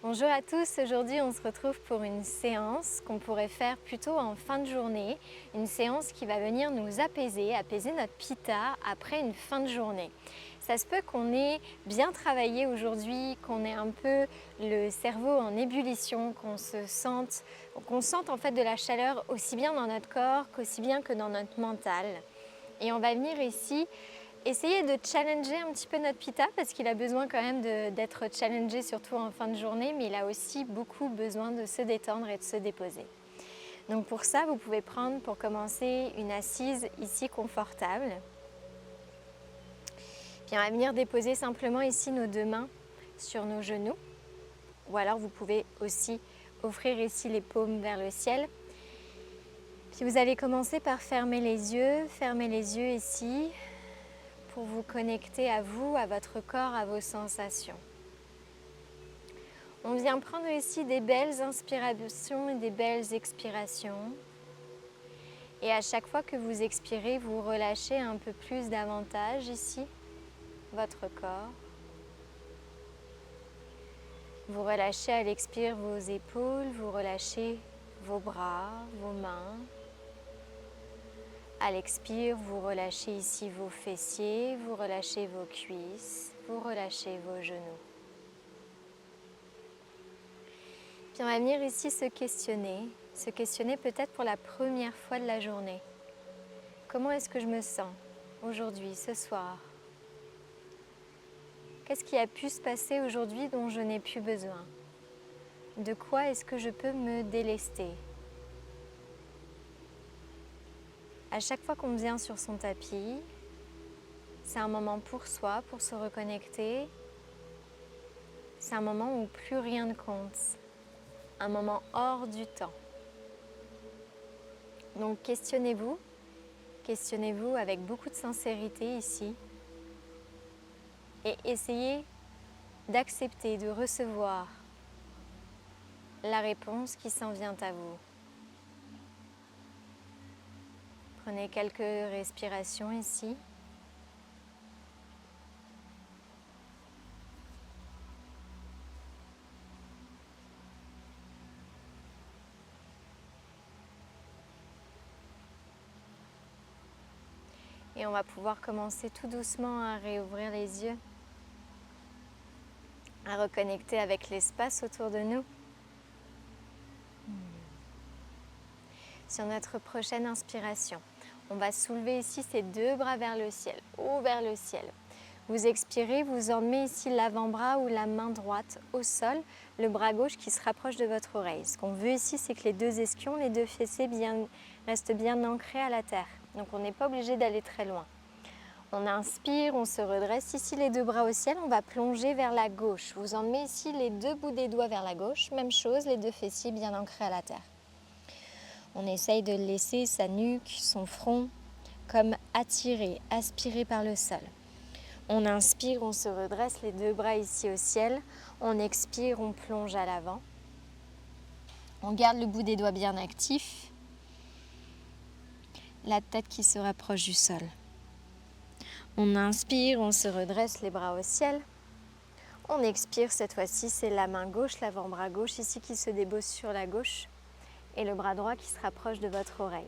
Bonjour à tous, aujourd'hui on se retrouve pour une séance qu'on pourrait faire plutôt en fin de journée, une séance qui va venir nous apaiser notre pitta après une fin de journée. Ça se peut qu'on ait bien travaillé aujourd'hui, qu'on ait un peu le cerveau en ébullition, qu'on sente en fait de la chaleur aussi bien dans notre corps qu'aussi bien que dans notre mental. Et on va venir ici essayer de challenger un petit peu notre pitta parce qu'il a besoin quand même d'être challengé surtout en fin de journée, mais il a aussi beaucoup besoin de se détendre et de se déposer. Donc pour ça, vous pouvez prendre pour commencer une assise ici confortable. Puis on va venir déposer simplement ici nos deux mains sur nos genoux. Ou alors vous pouvez aussi offrir ici les paumes vers le ciel. Puis vous allez commencer par fermer les yeux ici, pour vous connecter à vous, à votre corps, à vos sensations. On vient prendre ici des belles inspirations et des belles expirations. Et à chaque fois que vous expirez, vous relâchez un peu plus davantage ici, votre corps. Vous relâchez à l'expire vos épaules, vous relâchez vos bras, vos mains. À l'expire, vous relâchez ici vos fessiers, vous relâchez vos cuisses, vous relâchez vos genoux. Puis on va venir ici se questionner peut-être pour la première fois de la journée. Comment est-ce que je me sens aujourd'hui, ce soir? Qu'est-ce qui a pu se passer aujourd'hui dont je n'ai plus besoin? De quoi est-ce que je peux me délester? À chaque fois qu'on vient sur son tapis, c'est un moment pour soi, pour se reconnecter. C'est un moment où plus rien ne compte. Un moment hors du temps. Donc questionnez-vous avec beaucoup de sincérité ici et essayez d'accepter, de recevoir la réponse qui s'en vient à vous. Prenez quelques respirations ici. Et on va pouvoir commencer tout doucement à réouvrir les yeux, à reconnecter avec l'espace autour de nous. Sur notre prochaine inspiration, on va soulever ici ces deux bras vers le ciel, haut vers le ciel. Vous expirez, vous emmenez ici l'avant-bras ou la main droite au sol, le bras gauche qui se rapproche de votre oreille. Ce qu'on veut ici, c'est que les deux ischions, les deux fessiers restent bien ancrés à la terre. Donc on n'est pas obligé d'aller très loin. On inspire, on se redresse ici les deux bras au ciel, on va plonger vers la gauche. Vous emmenez ici les deux bouts des doigts vers la gauche, même chose, les deux fessiers bien ancrés à la terre. On essaye de laisser sa nuque, son front, comme attiré, aspiré par le sol. On inspire, on se redresse, les deux bras ici au ciel. On expire, on plonge à l'avant. On garde le bout des doigts bien actif. La tête qui se rapproche du sol. On inspire, on se redresse, les bras au ciel. On expire, cette fois-ci, c'est la main gauche, l'avant-bras gauche ici qui se débose sur la gauche. Et le bras droit qui se rapproche de votre oreille.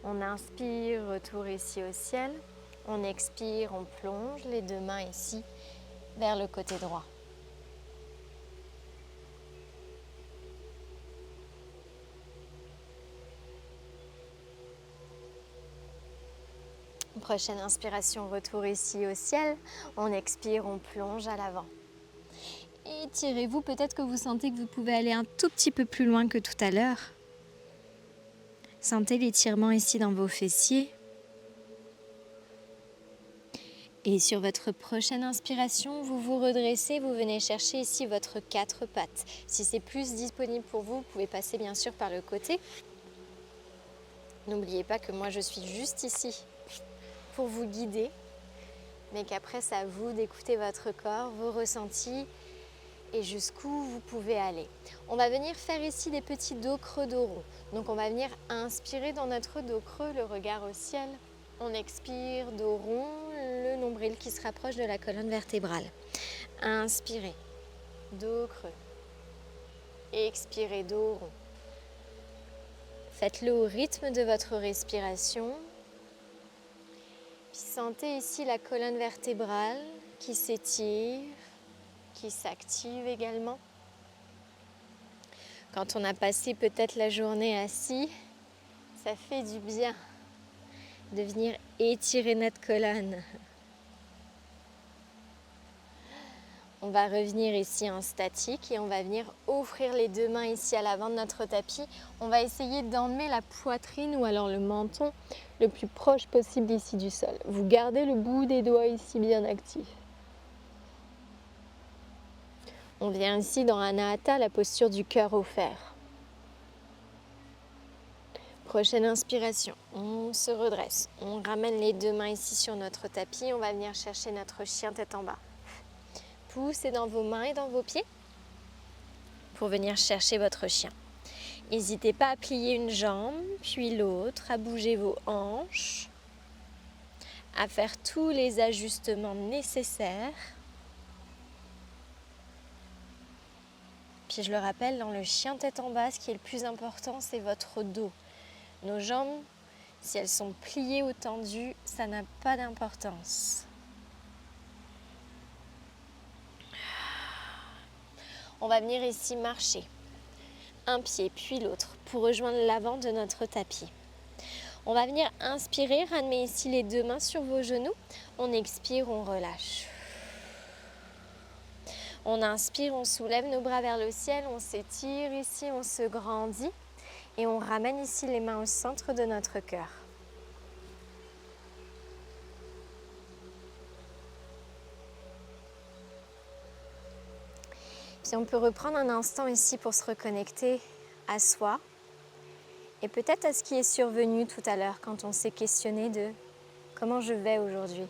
On inspire, retour ici au ciel. On expire, on plonge les deux mains ici vers le côté droit. Prochaine inspiration, retour ici au ciel. On expire, on plonge à l'avant. Étirez-vous, peut-être que vous sentez que vous pouvez aller un tout petit peu plus loin que tout à l'heure. Sentez l'étirement ici dans vos fessiers. Et sur votre prochaine inspiration, vous vous redressez, vous venez chercher ici votre quatre pattes. Si c'est plus disponible pour vous, vous pouvez passer bien sûr par le côté. N'oubliez pas que moi je suis juste ici pour vous guider, mais qu'après c'est à vous d'écouter votre corps, vos ressentis et jusqu'où vous pouvez aller. On va venir faire ici des petits dos creux, dos rond. Donc on va venir inspirer dans notre dos creux, le regard au ciel. On expire, dos rond, le nombril qui se rapproche de la colonne vertébrale. Inspirez. dos creux. Expirez, dos rond. Faites-le au rythme de votre respiration. Puis sentez ici la colonne vertébrale qui s'étire, qui s'active également. Quand on a passé peut-être la journée assis, ça fait du bien de venir étirer notre colonne. On va revenir ici en statique et on va venir offrir les deux mains ici à l'avant de notre tapis. On va essayer d'emmener la poitrine ou alors le menton le plus proche possible ici du sol. Vous gardez le bout des doigts ici bien actif. On vient ici dans Anahata, la posture du cœur offert. Prochaine inspiration, on se redresse. On ramène les deux mains ici sur notre tapis. On va venir chercher notre chien tête en bas. Poussez dans vos mains et dans vos pieds pour venir chercher votre chien. N'hésitez pas à plier une jambe, puis l'autre, à bouger vos hanches, à faire tous les ajustements nécessaires. Puis je le rappelle, dans le chien tête en bas, ce qui est le plus important, c'est votre dos. Nos jambes, si elles sont pliées ou tendues, ça n'a pas d'importance. On va venir ici marcher, un pied puis l'autre, pour rejoindre l'avant de notre tapis. On va venir inspirer, ramener ici les deux mains sur vos genoux. On expire, on relâche. On inspire, on soulève nos bras vers le ciel, on s'étire ici, on se grandit. Et on ramène ici les mains au centre de notre cœur. Puis on peut reprendre un instant ici pour se reconnecter à soi et peut-être à ce qui est survenu tout à l'heure quand on s'est questionné de comment je vais aujourd'hui,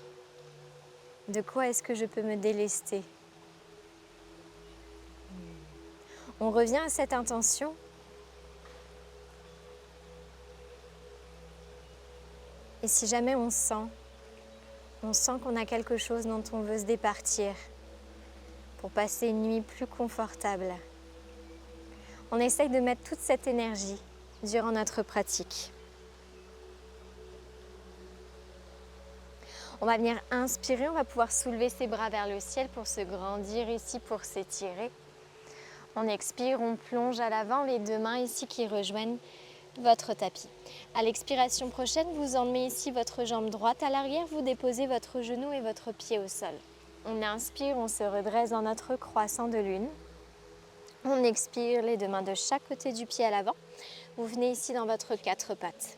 de quoi est-ce que je peux me délester. On revient à cette intention. Et si jamais on sent qu'on a quelque chose dont on veut se départir, pour passer une nuit plus confortable. On essaye de mettre toute cette énergie durant notre pratique. On va venir inspirer, on va pouvoir soulever ses bras vers le ciel pour se grandir ici, pour s'étirer. On expire, on plonge à l'avant, les deux mains ici qui rejoignent votre tapis. À l'expiration prochaine, vous emmenez ici votre jambe droite à l'arrière, vous déposez votre genou et votre pied au sol. On inspire, on se redresse dans notre croissant de lune. On expire, les deux mains de chaque côté du pied à l'avant. Vous venez ici dans votre quatre pattes.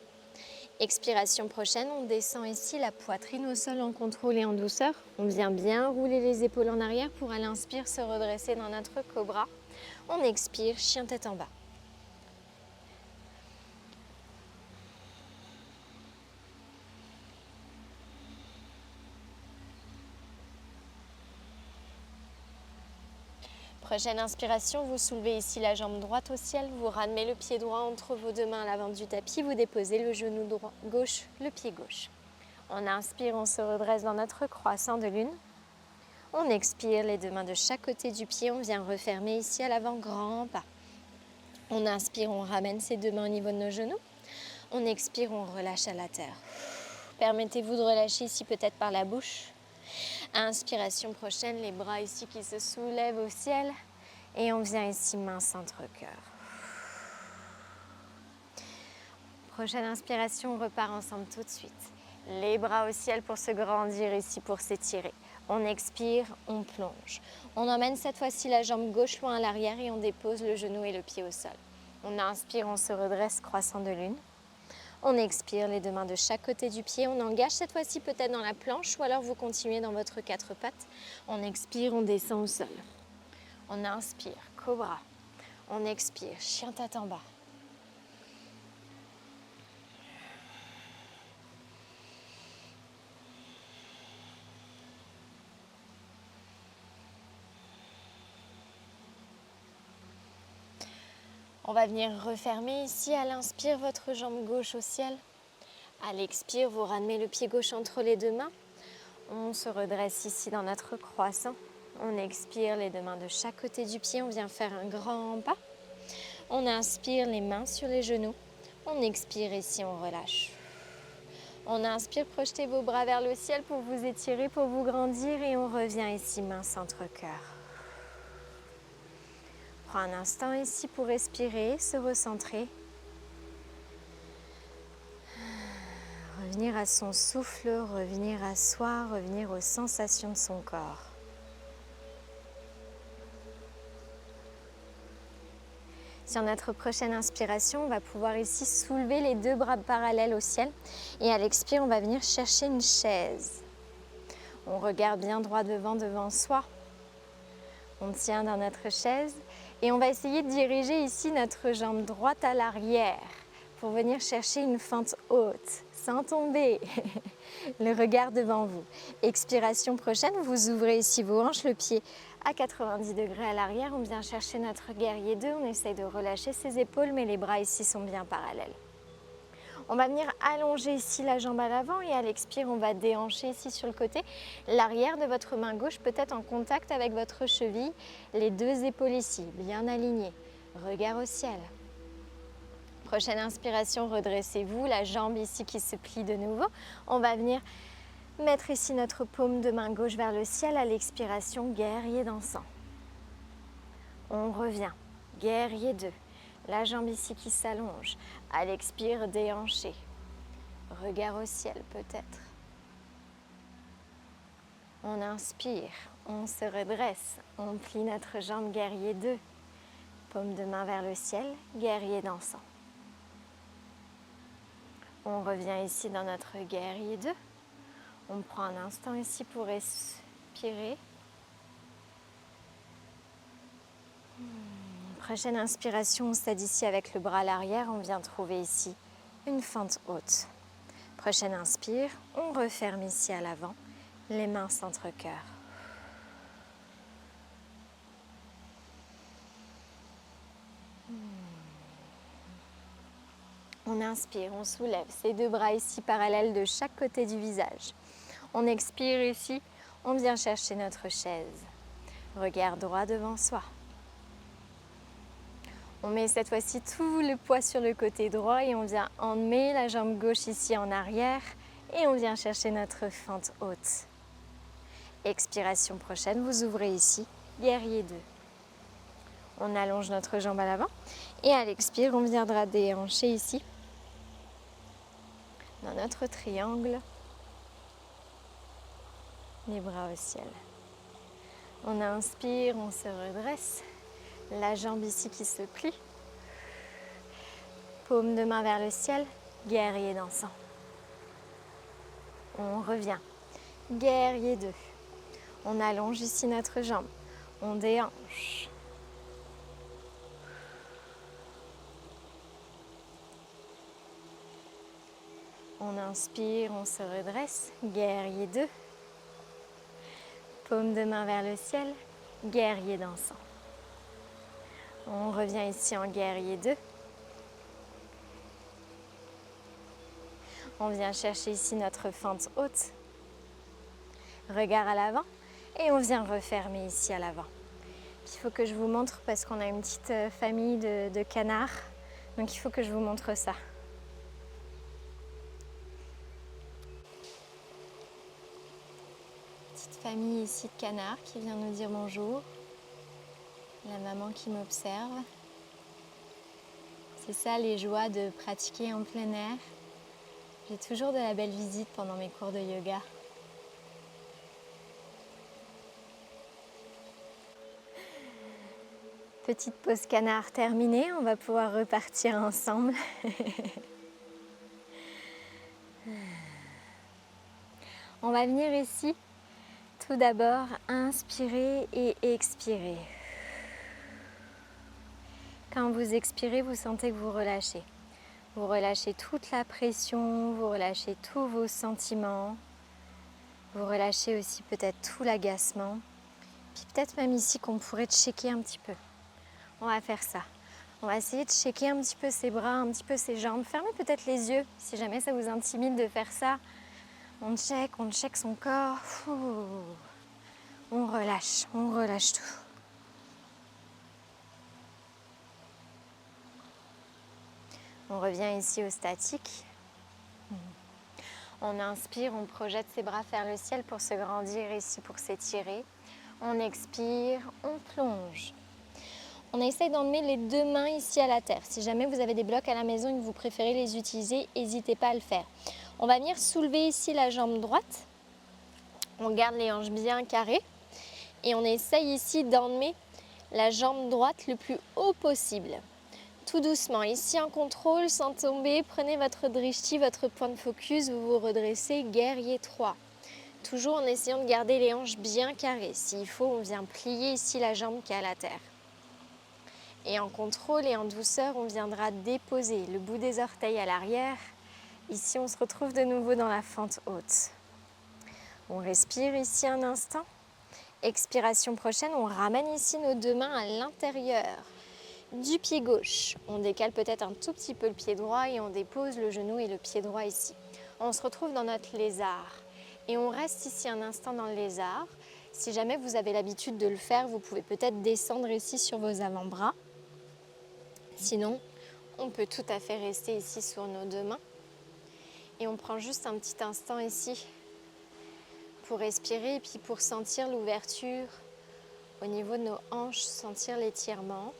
Expiration prochaine, on descend ici la poitrine au sol en contrôle et en douceur. On vient bien rouler les épaules en arrière pour à l'inspire se redresser dans notre cobra. On expire, chien tête en bas. Prochaine inspiration, vous soulevez ici la jambe droite au ciel, vous ramenez le pied droit entre vos deux mains à l'avant du tapis, vous déposez le genou droit, gauche, le pied gauche. On inspire, on se redresse dans notre croissant de lune. On expire, les deux mains de chaque côté du pied, on vient refermer ici à l'avant, grand pas. On inspire, on ramène ses deux mains au niveau de nos genoux. On expire, on relâche à la terre. Permettez-vous de relâcher ici peut-être par la bouche. Inspiration prochaine, les bras ici qui se soulèvent au ciel. Et on vient ici main centre cœur. Prochaine inspiration, on repart ensemble tout de suite. Les bras au ciel pour se grandir ici, pour s'étirer. On expire, on plonge. On emmène cette fois-ci la jambe gauche loin à l'arrière et on dépose le genou et le pied au sol. On inspire, on se redresse, croissant de lune. On expire, les deux mains de chaque côté du pied. On engage cette fois-ci peut-être dans la planche ou alors vous continuez dans votre quatre pattes. On expire, on descend au sol. On inspire, cobra. On expire, chien tête en bas. On va venir refermer ici à l'inspire votre jambe gauche au ciel. À l'expire, vous ramenez le pied gauche entre les deux mains. On se redresse ici dans notre croissant. On expire les deux mains de chaque côté du pied. On vient faire un grand pas. On inspire les mains sur les genoux. On expire ici, on relâche. On inspire, projetez vos bras vers le ciel pour vous étirer, pour vous grandir. Et on revient ici, main centre cœur. Prends un instant ici pour respirer, se recentrer. Revenir à son souffle, revenir à soi, revenir aux sensations de son corps. Sur notre prochaine inspiration, on va pouvoir ici soulever les deux bras parallèles au ciel. Et à l'expire, on va venir chercher une chaise. On regarde bien droit devant soi. On tient dans notre chaise et on va essayer de diriger ici notre jambe droite à l'arrière pour venir chercher une fente haute, sans tomber. Le regard devant vous. Expiration prochaine, vous ouvrez ici vos hanches, le pied à 90 degrés à l'arrière. On vient chercher notre guerrier 2. On essaye de relâcher ses épaules, mais les bras ici sont bien parallèles. On va venir allonger ici la jambe à l'avant et à l'expire, on va déhancher ici sur le côté. L'arrière de votre main gauche peut être en contact avec votre cheville. Les deux épaules ici, bien alignées. Regard au ciel. Prochaine inspiration, redressez-vous. La jambe ici qui se plie de nouveau. On va venir mettre ici notre paume de main gauche vers le ciel. À l'expiration, guerrier dansant. On revient. Guerrier 2. La jambe ici qui s'allonge. À l'expire, déhanché. Regard au ciel peut-être. On inspire, on se redresse. On plie notre jambe, guerrier 2. Paume de main vers le ciel, guerrier dansant. On revient ici dans notre guerrier 2. On prend un instant ici pour respirer. Prochaine inspiration, on s'aide ici avec le bras à l'arrière. On vient trouver ici une fente haute. Prochaine inspire, on referme ici à l'avant, les mains centre-cœur. On inspire, on soulève ces deux bras ici parallèles de chaque côté du visage. On expire ici, on vient chercher notre chaise. Regard droit devant soi. On met cette fois-ci tout le poids sur le côté droit et on vient emmener la jambe gauche ici en arrière et on vient chercher notre fente haute. Expiration prochaine, vous ouvrez ici, guerrier 2. On allonge notre jambe à l'avant et à l'expire, on viendra déhancher ici dans notre triangle, les bras au ciel. On inspire, on se redresse. La jambe ici qui se plie. Paume de main vers le ciel, guerrier dansant. On revient. Guerrier 2. On allonge ici notre jambe. On déhanche. On inspire, on se redresse. Guerrier 2. Paume de main vers le ciel, guerrier dansant. On revient ici en guerrier 2. On vient chercher ici notre fente haute. Regard à l'avant et on vient refermer ici à l'avant. Il faut que je vous montre parce qu'on a une petite famille de canards. Donc il faut que je vous montre ça. Petite famille ici de canards qui vient nous dire bonjour. La maman qui m'observe. C'est ça les joies de pratiquer en plein air. J'ai toujours de la belle visite pendant mes cours de yoga. Petite pause canard terminée, on va pouvoir repartir ensemble. On va venir ici, tout d'abord, inspirer et expirer. Quand vous expirez, vous sentez que vous relâchez. Vous relâchez toute la pression, vous relâchez tous vos sentiments. Vous relâchez aussi peut-être tout l'agacement. Puis peut-être même ici qu'on pourrait checker un petit peu. On va faire ça. On va essayer de checker un petit peu ses bras, un petit peu ses jambes. Fermez peut-être les yeux si jamais ça vous intimide de faire ça. On check son corps. On relâche tout. On revient ici au statique. On inspire, on projette ses bras vers le ciel pour se grandir ici, pour s'étirer. On expire, on plonge. On essaye d'emmener les deux mains ici à la terre. Si jamais vous avez des blocs à la maison et que vous préférez les utiliser, n'hésitez pas à le faire. On va venir soulever ici la jambe droite. On garde les hanches bien carrées. Et on essaye ici d'emmener la jambe droite le plus haut possible. Tout doucement, ici en contrôle, sans tomber, prenez votre drishti, votre point de focus, vous vous redressez, guerrier 3. Toujours en essayant de garder les hanches bien carrées. S'il faut, on vient plier ici la jambe qui est à la terre. Et en contrôle et en douceur, on viendra déposer le bout des orteils à l'arrière. Ici, on se retrouve de nouveau dans la fente haute. On respire ici un instant. Expiration prochaine, on ramène ici nos deux mains à l'intérieur du pied gauche. On décale peut-être un tout petit peu le pied droit et on dépose le genou et le pied droit ici. On se retrouve dans notre lézard et on reste ici un instant dans le lézard. Si jamais vous avez l'habitude de le faire, vous pouvez peut-être descendre ici sur vos avant-bras. Sinon, on peut tout à fait rester ici sur nos deux mains. Et on prend juste un petit instant ici pour respirer et puis pour sentir l'ouverture au niveau de nos hanches, sentir l'étirement.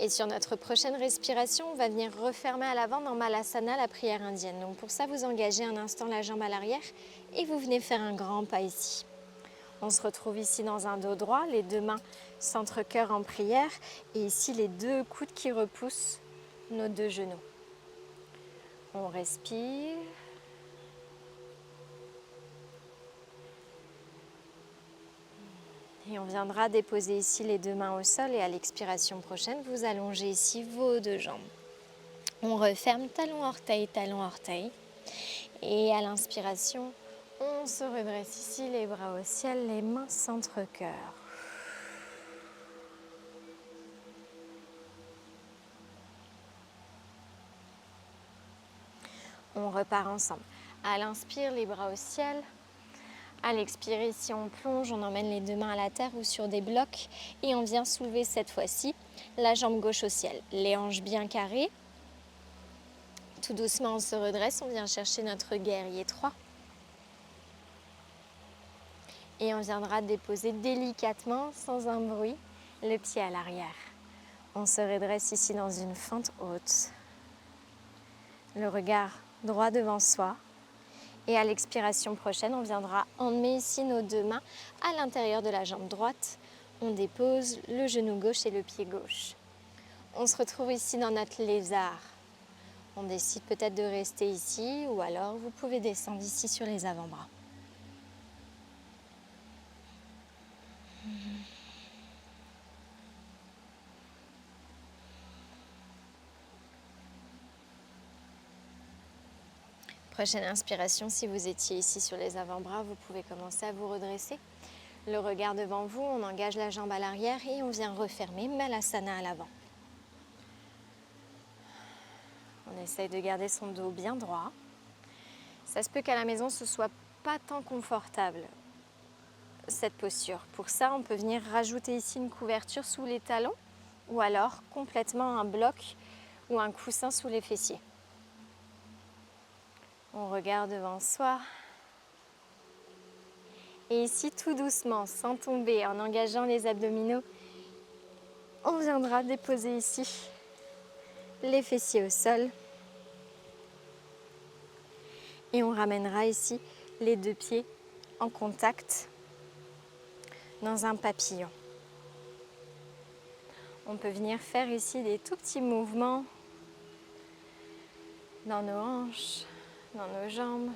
Et sur notre prochaine respiration, on va venir refermer à l'avant dans Malasana, la prière indienne. Donc pour ça, vous engagez un instant la jambe à l'arrière et vous venez faire un grand pas ici. On se retrouve ici dans un dos droit, les deux mains centre-cœur en prière et ici les deux coudes qui repoussent nos deux genoux. On respire. Et on viendra déposer ici les deux mains au sol et à l'expiration prochaine, vous allongez ici vos deux jambes. On referme talon orteil. Et à l'inspiration, on se redresse ici, les bras au ciel, les mains centre-cœur. On repart ensemble. À l'inspire, les bras au ciel. À l'expire, ici on plonge, on emmène les deux mains à la terre ou sur des blocs et on vient soulever cette fois-ci la jambe gauche au ciel. Les hanches bien carrées. Tout doucement, on se redresse, on vient chercher notre guerrier 3. Et on viendra déposer délicatement, sans un bruit, le pied à l'arrière. On se redresse ici dans une fente haute. Le regard droit devant soi. Et à l'expiration prochaine, on viendra emmener ici nos deux mains à l'intérieur de la jambe droite. On dépose le genou gauche et le pied gauche. On se retrouve ici dans notre lézard. On décide peut-être de rester ici ou alors vous pouvez descendre ici sur les avant-bras. Prochaine inspiration, si vous étiez ici sur les avant-bras, vous pouvez commencer à vous redresser. Le regard devant vous, on engage la jambe à l'arrière et on vient refermer Malasana à l'avant. On essaye de garder son dos bien droit. Ça se peut qu'à la maison, ce ne soit pas tant confortable, cette posture. Pour ça, on peut venir rajouter ici une couverture sous les talons ou alors complètement un bloc ou un coussin sous les fessiers. On regarde devant soi. Et ici, tout doucement, sans tomber, en engageant les abdominaux, on viendra déposer ici les fessiers au sol. Et on ramènera ici les deux pieds en contact dans un papillon. On peut venir faire ici des tout petits mouvements dans nos hanches, dans nos jambes.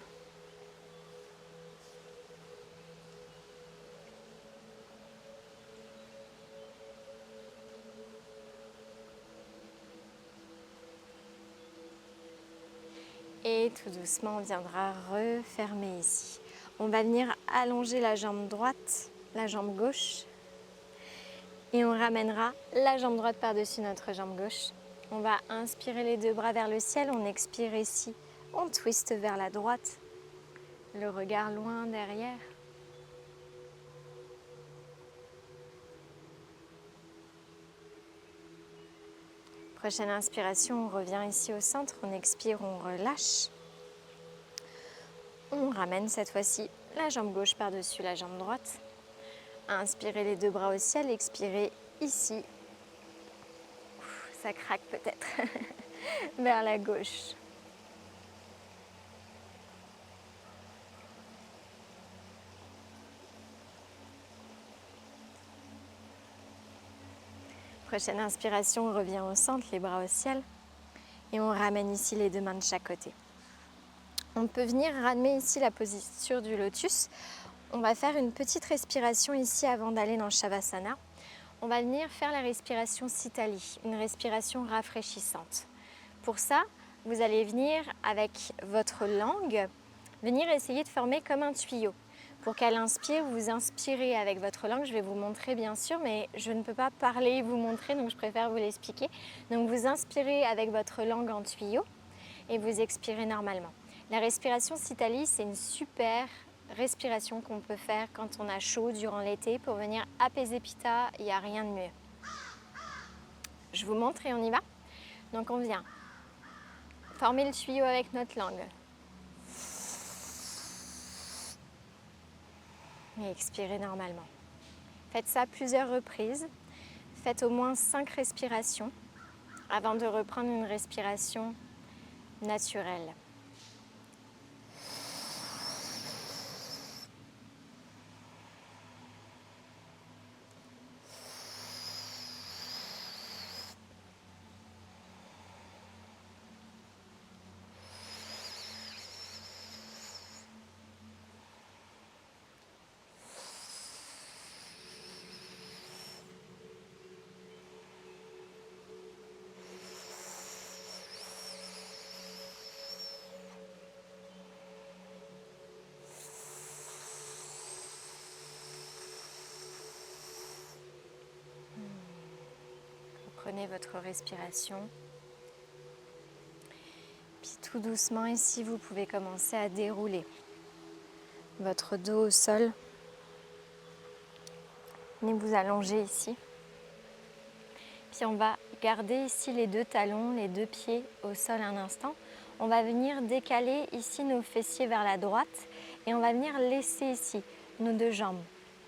Et tout doucement, on viendra refermer ici. On va venir allonger la jambe droite, la jambe gauche. Et on ramènera la jambe droite par-dessus notre jambe gauche. On va inspirer les deux bras vers le ciel, on expire ici, on twiste vers la droite, le regard loin derrière. Prochaine inspiration, on revient ici au centre, on expire, on relâche. On ramène cette fois-ci la jambe gauche par-dessus la jambe droite. Inspirez les deux bras au ciel, expirez ici. Ça craque peut-être vers la gauche. Prochaine inspiration, on revient au centre, les bras au ciel. Et on ramène ici les deux mains de chaque côté. On peut venir ramener ici la posture du lotus. On va faire une petite respiration ici avant d'aller dans Shavasana. On va venir faire la respiration Sitali, une respiration rafraîchissante. Pour ça, vous allez venir avec votre langue, venir essayer de former comme un tuyau. Pour qu'elle inspire, vous inspirez avec votre langue. Je vais vous montrer bien sûr, mais je ne peux pas parler et vous montrer, donc je préfère vous l'expliquer. Donc vous inspirez avec votre langue en tuyau et vous expirez normalement. La respiration Sitali, c'est une super respiration qu'on peut faire quand on a chaud durant l'été pour venir apaiser Pitta, il n'y a rien de mieux. Je vous montre et on y va. Donc on vient former le tuyau avec notre langue. Et expirez normalement. Faites ça plusieurs reprises. Faites au moins 5 respirations avant de reprendre une respiration naturelle. Prenez votre respiration. Puis tout doucement ici, vous pouvez commencer à dérouler votre dos au sol. Venez vous allonger ici. Puis on va garder ici les deux talons, les deux pieds au sol un instant. On va venir décaler ici nos fessiers vers la droite et on va venir laisser ici nos deux jambes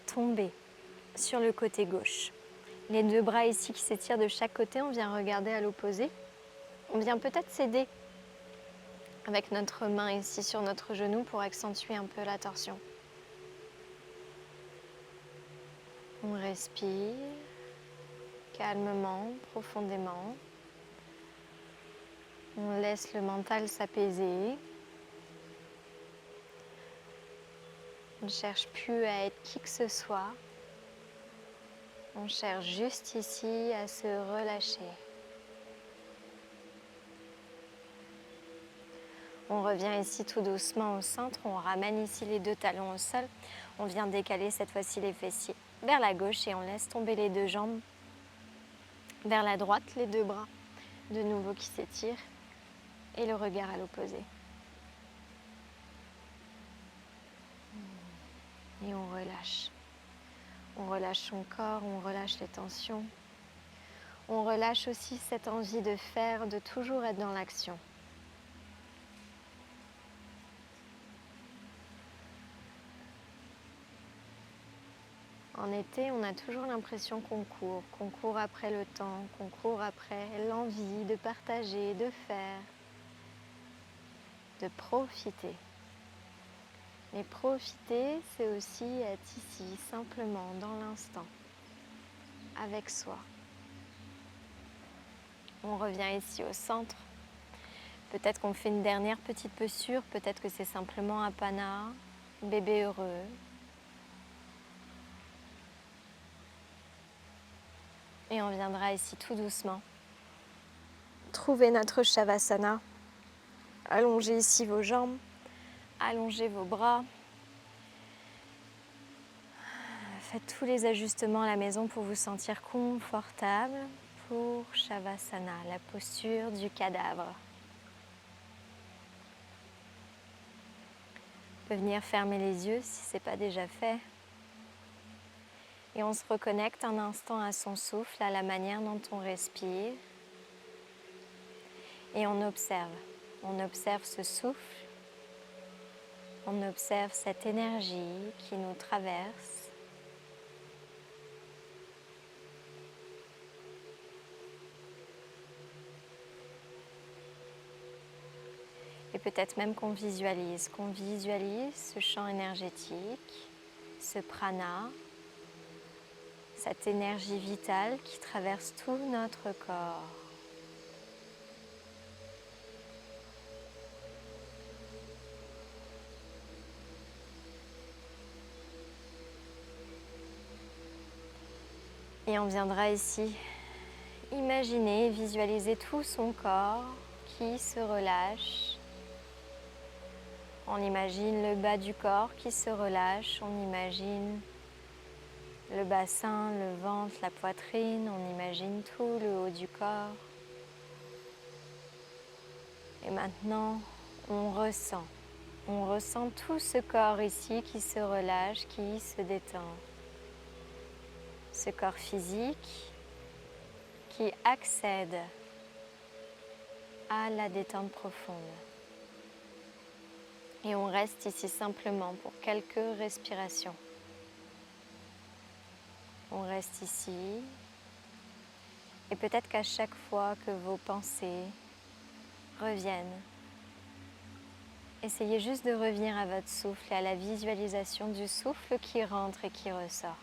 tomber sur le côté gauche. Les deux bras ici qui s'étirent de chaque côté, on vient regarder à l'opposé. On vient peut-être s'aider avec notre main ici sur notre genou pour accentuer un peu la torsion. On respire calmement, profondément. On laisse le mental s'apaiser. On ne cherche plus à être qui que ce soit. On cherche juste ici à se relâcher. On revient ici tout doucement au centre, on ramène ici les deux talons au sol. On vient décaler cette fois-ci les fessiers vers la gauche et on laisse tomber les deux jambes vers la droite, les deux bras de nouveau qui s'étirent et le regard à l'opposé. Et on relâche. On relâche son corps, on relâche les tensions. On relâche aussi cette envie de faire, de toujours être dans l'action. En été, on a toujours l'impression qu'on court après le temps, qu'on court après l'envie de partager, de faire, de profiter. Mais profiter, c'est aussi être ici, simplement, dans l'instant, avec soi. On revient ici au centre. Peut-être qu'on fait une dernière petite posture, peut-être que c'est simplement Apana, bébé heureux. Et on viendra ici tout doucement. Trouvez notre Shavasana. Allongez ici vos jambes, allongez vos bras. Faites tous les ajustements à la maison pour vous sentir confortable, pour Shavasana, la posture du cadavre. On peut venir fermer les yeux si ce n'est pas déjà fait. Et on se reconnecte un instant à son souffle, à la manière dont on respire. Et on observe. On observe ce souffle. On observe cette énergie qui nous traverse. Et peut-être même qu'on visualise ce champ énergétique, ce prana, cette énergie vitale qui traverse tout notre corps. Et on viendra ici imaginer, visualiser tout son corps qui se relâche. On imagine le bas du corps qui se relâche, on imagine le bassin, le ventre, la poitrine, on imagine tout le haut du corps. Et maintenant, on ressent tout ce corps ici qui se relâche, qui se détend. Ce corps physique qui accède à la détente profonde. Et on reste ici simplement pour quelques respirations. On reste ici. Et peut-être qu'à chaque fois que vos pensées reviennent, essayez juste de revenir à votre souffle et à la visualisation du souffle qui rentre et qui ressort.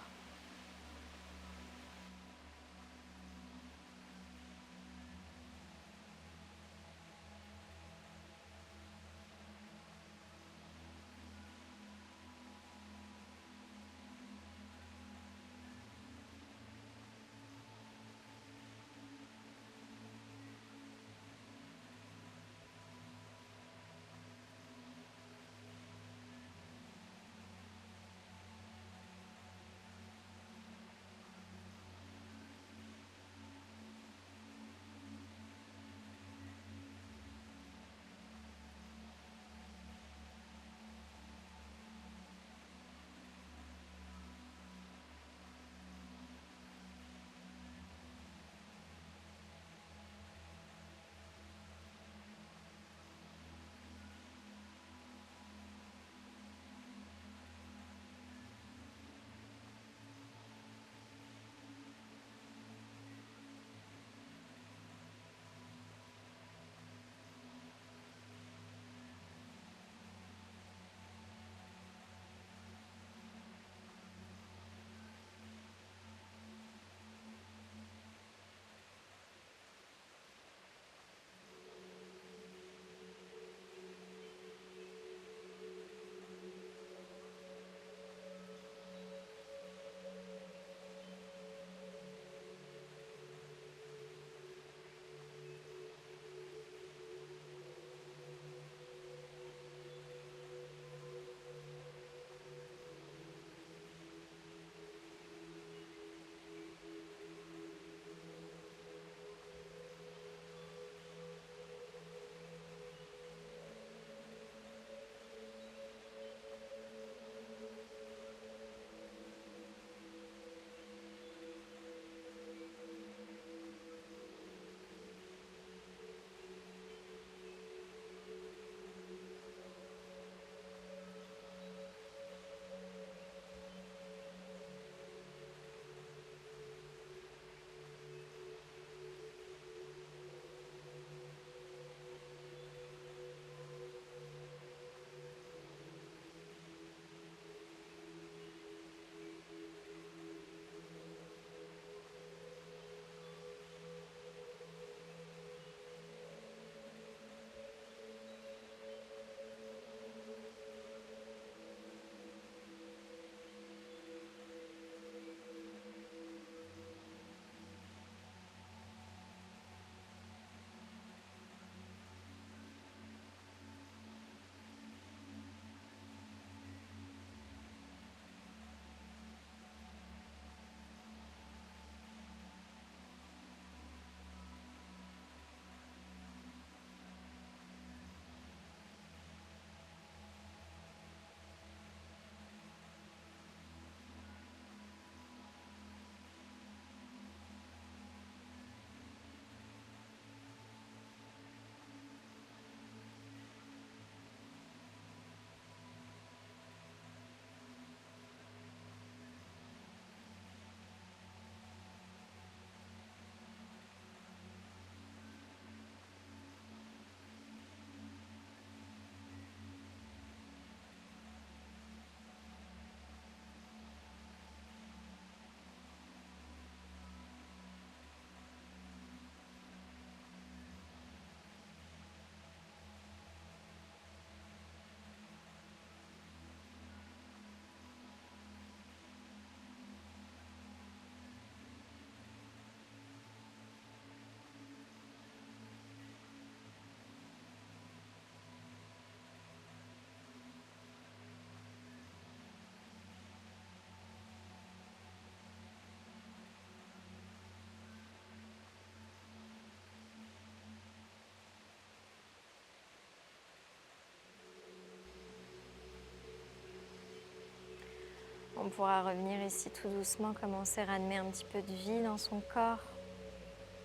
On pourra revenir ici tout doucement, commencer à ramener un petit peu de vie dans son corps.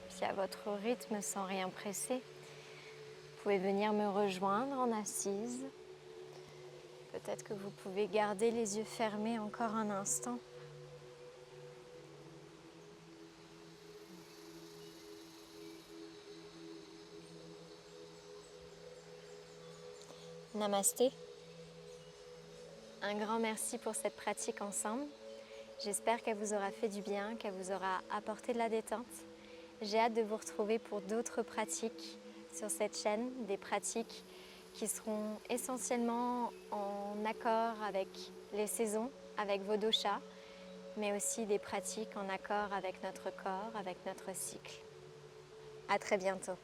Puis à votre rythme, sans rien presser. Vous pouvez venir me rejoindre en assise. Peut-être que vous pouvez garder les yeux fermés encore un instant. Namasté. Un grand merci pour cette pratique ensemble. J'espère qu'elle vous aura fait du bien, qu'elle vous aura apporté de la détente. J'ai hâte de vous retrouver pour d'autres pratiques sur cette chaîne, des pratiques qui seront essentiellement en accord avec les saisons, avec vos doshas, mais aussi des pratiques en accord avec notre corps, avec notre cycle. À très bientôt.